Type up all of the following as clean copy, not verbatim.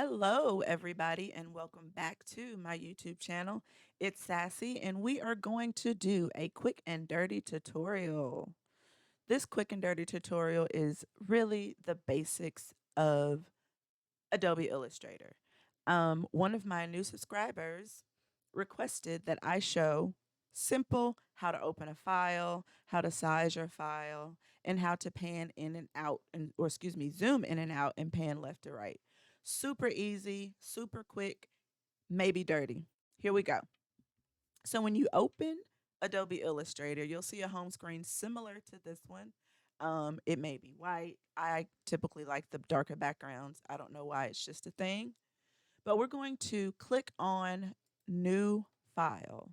Hello, everybody, and welcome back to my YouTube channel. It's Sassy, and we are going to do a quick and dirty tutorial. This quick and dirty tutorial is really the basics of Adobe Illustrator. One of my new subscribers requested that I show simple how to open a file, how to size your file, and how to pan in and out, or excuse me, zoom in and out and pan left to right. Super easy, super quick, maybe dirty. Here we go. So when you open Adobe Illustrator, you'll see a home screen similar to this one. It may be white. I typically like the darker backgrounds. I don't know why, it's just a thing. But we're going to click on New File.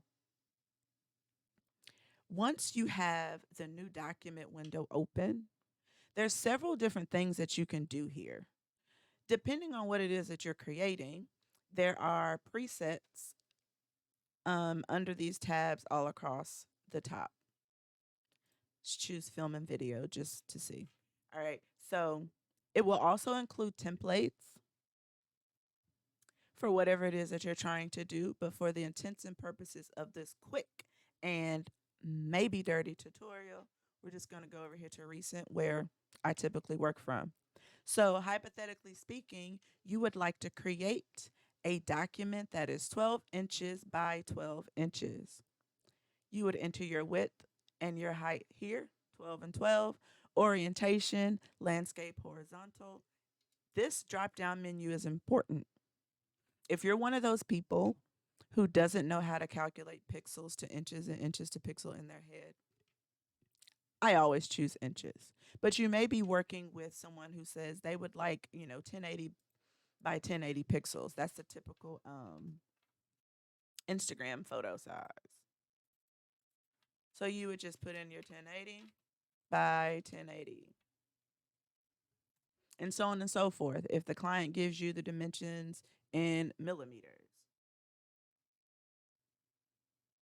Once you have the new document window open, there's several different things that you can do here. Depending on what it is that you're creating, there are presets under these tabs all across the top. Let's choose film and video just to see. All right, so it will also include templates for whatever it is that you're trying to do, but for the intents and purposes of this quick and maybe dirty tutorial, we're just going to go over here to recent where I typically work from. So hypothetically speaking, you would like to create a document that is 12 inches by 12 inches. You would enter your width and your height here, 12 and 12, orientation, landscape, horizontal. This drop down menu is important. If you're one of those people who doesn't know how to calculate pixels to inches and inches to pixel in their head, I always choose inches. But you may be working with someone who says they would like, 1080 by 1080 pixels. That's the typical Instagram photo size. So you would just put in your 1080 by 1080 and so on and so forth. If the client gives you the dimensions in millimeters,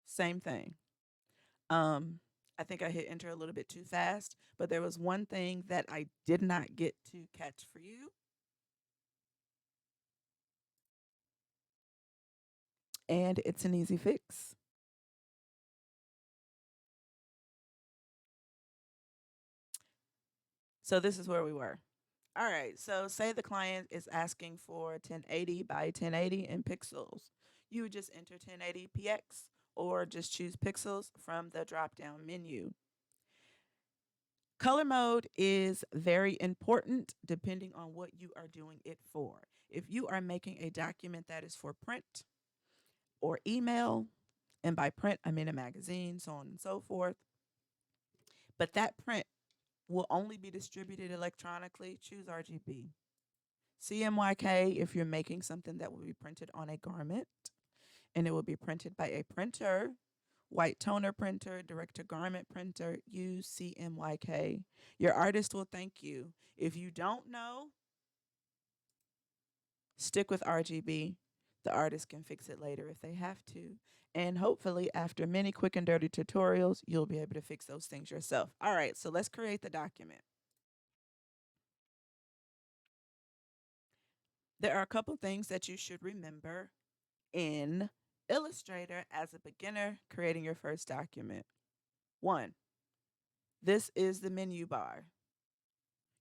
same thing. I think I hit enter a little bit too fast, but there was one thing that I did not get to catch for you. And it's an easy fix. So this is where we were. All right. So say the client is asking for 1080 by 1080 in pixels. You would just enter 1080 px or just choose pixels from the drop down menu. Color mode is very important depending on what you are doing it for. If you are making a document that is for print or email, and by print, I mean a magazine, so on and so forth, but that print will only be distributed electronically, choose RGB. CMYK if you're making something that will be printed on a garment and it will be printed by a printer, white toner printer, direct to garment printer, use CMYK. Your artist will thank you. If you don't know, stick with RGB. The artist can fix it later if they have to. And hopefully, after many quick and dirty tutorials, you'll be able to fix those things yourself. All right, so let's create the document. There are a couple things that you should remember in Illustrator as a beginner creating your first document. One, this is the menu bar.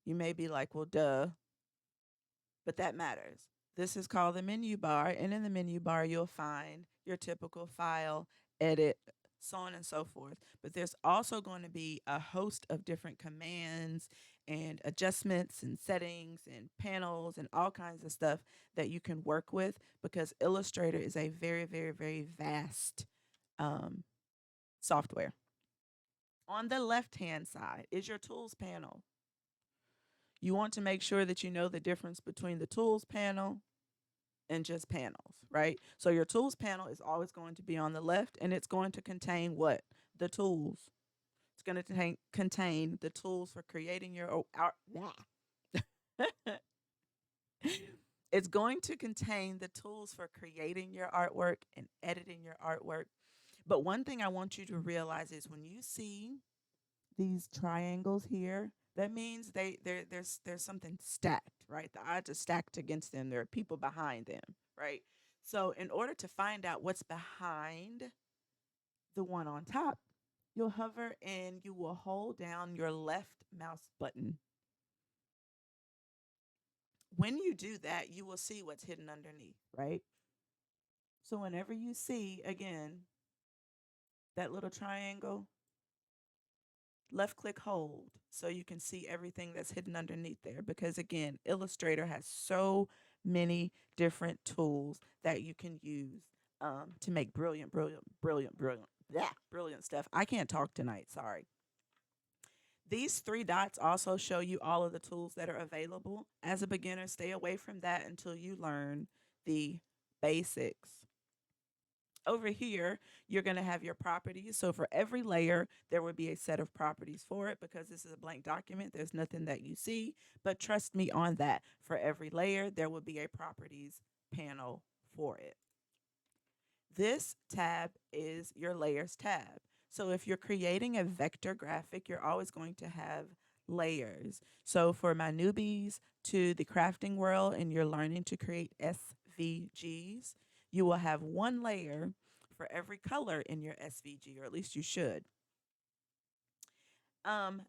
You may be like, well, duh, but that matters. This is called the menu bar, and in the menu bar, you'll find your typical file, edit, so on and so forth. But there's also going to be a host of different commands and adjustments and settings and panels and all kinds of stuff that you can work with because Illustrator is a very, very, very vast um, software. On the left hand side is your tools panel. You want to make sure that you know the difference between the tools panel and just panels, right? So your tools panel is always going to be on the left and it's going to contain what? The tools. It's going to contain the tools for creating your art. It's going to contain the tools for creating your artwork and editing your artwork. But one thing I want you to realize is when you see these triangles here, That means there's something stacked, right? The odds are stacked against them. There are people behind them, right? So in order to find out what's behind the one on top, you'll hover and you will hold down your left mouse button. When you do that, you will see what's hidden underneath, right? So whenever you see again that little triangle, left click hold so you can see everything that's hidden underneath there. Because again, Illustrator has so many different tools that you can use to make brilliant stuff. I can't talk tonight, sorry. These three dots also show you all of the tools that are available. As a beginner, stay away from that until you learn the basics. Over here, you're going to have your properties. So for every layer, there will be a set of properties for it because this is a blank document. There's nothing that you see, but trust me on that. For every layer, there will be a properties panel for it. This tab is your layers tab. So if you're creating a vector graphic, you're always going to have layers. So for my newbies to the crafting world and you're learning to create SVGs, you will have one layer for every color in your SVG, or at least you should. Um,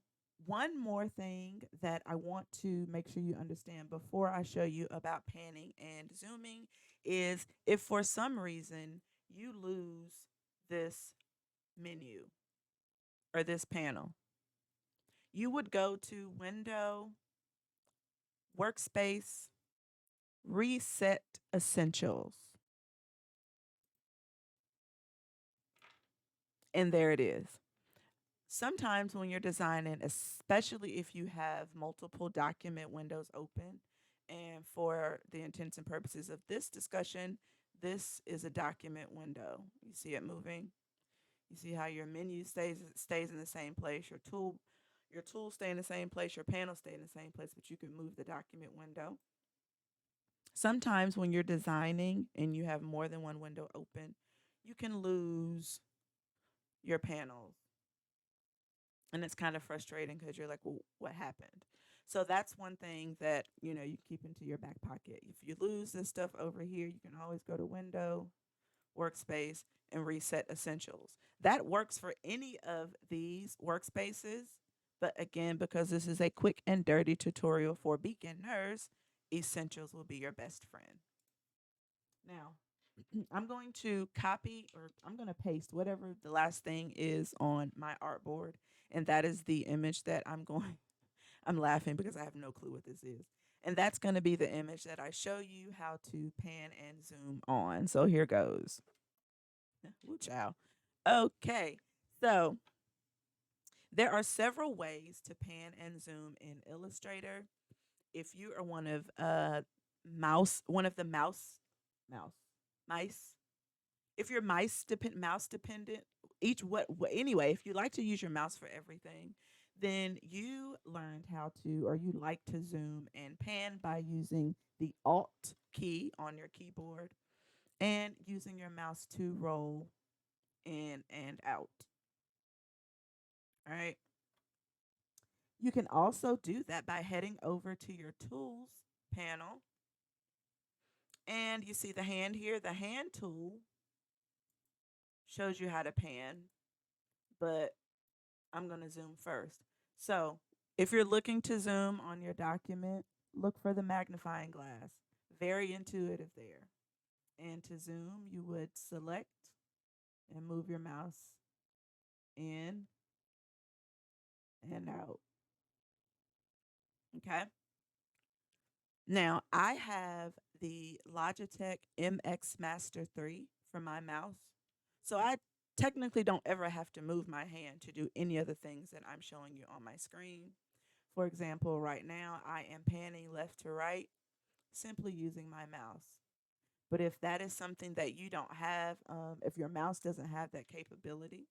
One more thing that I want to make sure you understand before I show you about panning and zooming is if for some reason you lose this menu or this panel, you would go to Window, Workspace, Reset Essentials, and there it is. Sometimes when you're designing, especially if you have multiple document windows open, and for the intents and purposes of this discussion, this is a document window. You see it moving? You see how your menu stays in the same place, your tools stay in the same place, your panels stay in the same place, but you can move the document window. Sometimes when you're designing and you have more than one window open, you can lose your panels. And it's kind of frustrating because you're like, well, what happened? So that's one thing that, you keep into your back pocket. If you lose this stuff over here, you can always go to Window, Workspace, and Reset Essentials. That works for any of these workspaces. But again, because this is a quick and dirty tutorial for beginners, Essentials will be your best friend. Now, I'm going to copy or I'm going to paste whatever the last thing is on my artboard. And that is the image that I'm laughing because I have no clue what this is. And that's going to be the image that I show you how to pan and zoom on. So here goes. Woo child. Okay. So there are several ways to pan and zoom in Illustrator. If you are one of the mouse mice if you're mouse dependent, anyway, if you like to use your mouse for everything, then you learned how to or you like to zoom and pan by using the Alt key on your keyboard and using your mouse to roll in and out. All right. You can also do that by heading over to your tools panel and you see the hand here. The hand tool shows you how to pan, but I'm going to zoom first. So if you're looking to zoom on your document, look for the magnifying glass. Very intuitive there. And to zoom, you would select and move your mouse in and out. Okay. Now I have the Logitech MX Master 3 for my mouse. So I technically don't ever have to move my hand to do any of the things that I'm showing you on my screen. For example, right now I am panning left to right simply using my mouse. But if that is something that you don't have, if your mouse doesn't have that capability,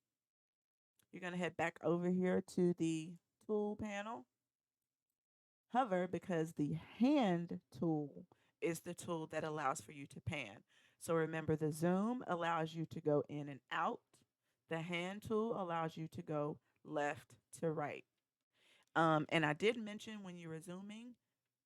you're going to head back over here to the tool panel. Hover because the hand tool is the tool that allows for you to pan. So remember, the zoom allows you to go in and out. The hand tool allows you to go left to right. And I did mention when you're resuming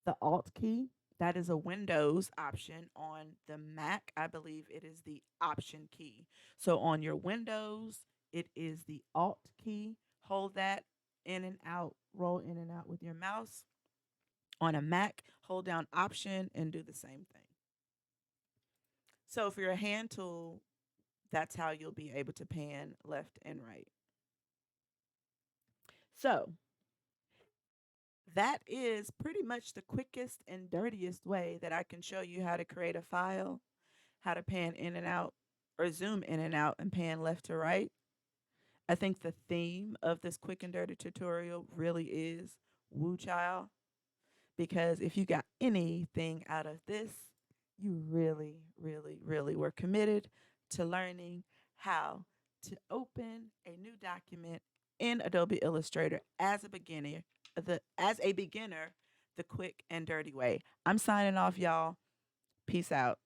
the Alt key. That is a Windows option. On the Mac, I believe it is the Option key. So on your Windows, it is the Alt key. Hold that in and out, roll in and out with your mouse. On a Mac, hold down Option and do the same thing. So for your hand tool, that's how you'll be able to pan left and right. So that is pretty much the quickest and dirtiest way that I can show you how to create a file, how to pan in and out, or zoom in and out and pan left to right. I think the theme of this quick and dirty tutorial really is Woo Child, because if you got anything out of this, you really, really, really were committed to learning how to open a new document in Adobe Illustrator as a beginner, the quick and dirty way. I'm signing off, y'all. Peace out.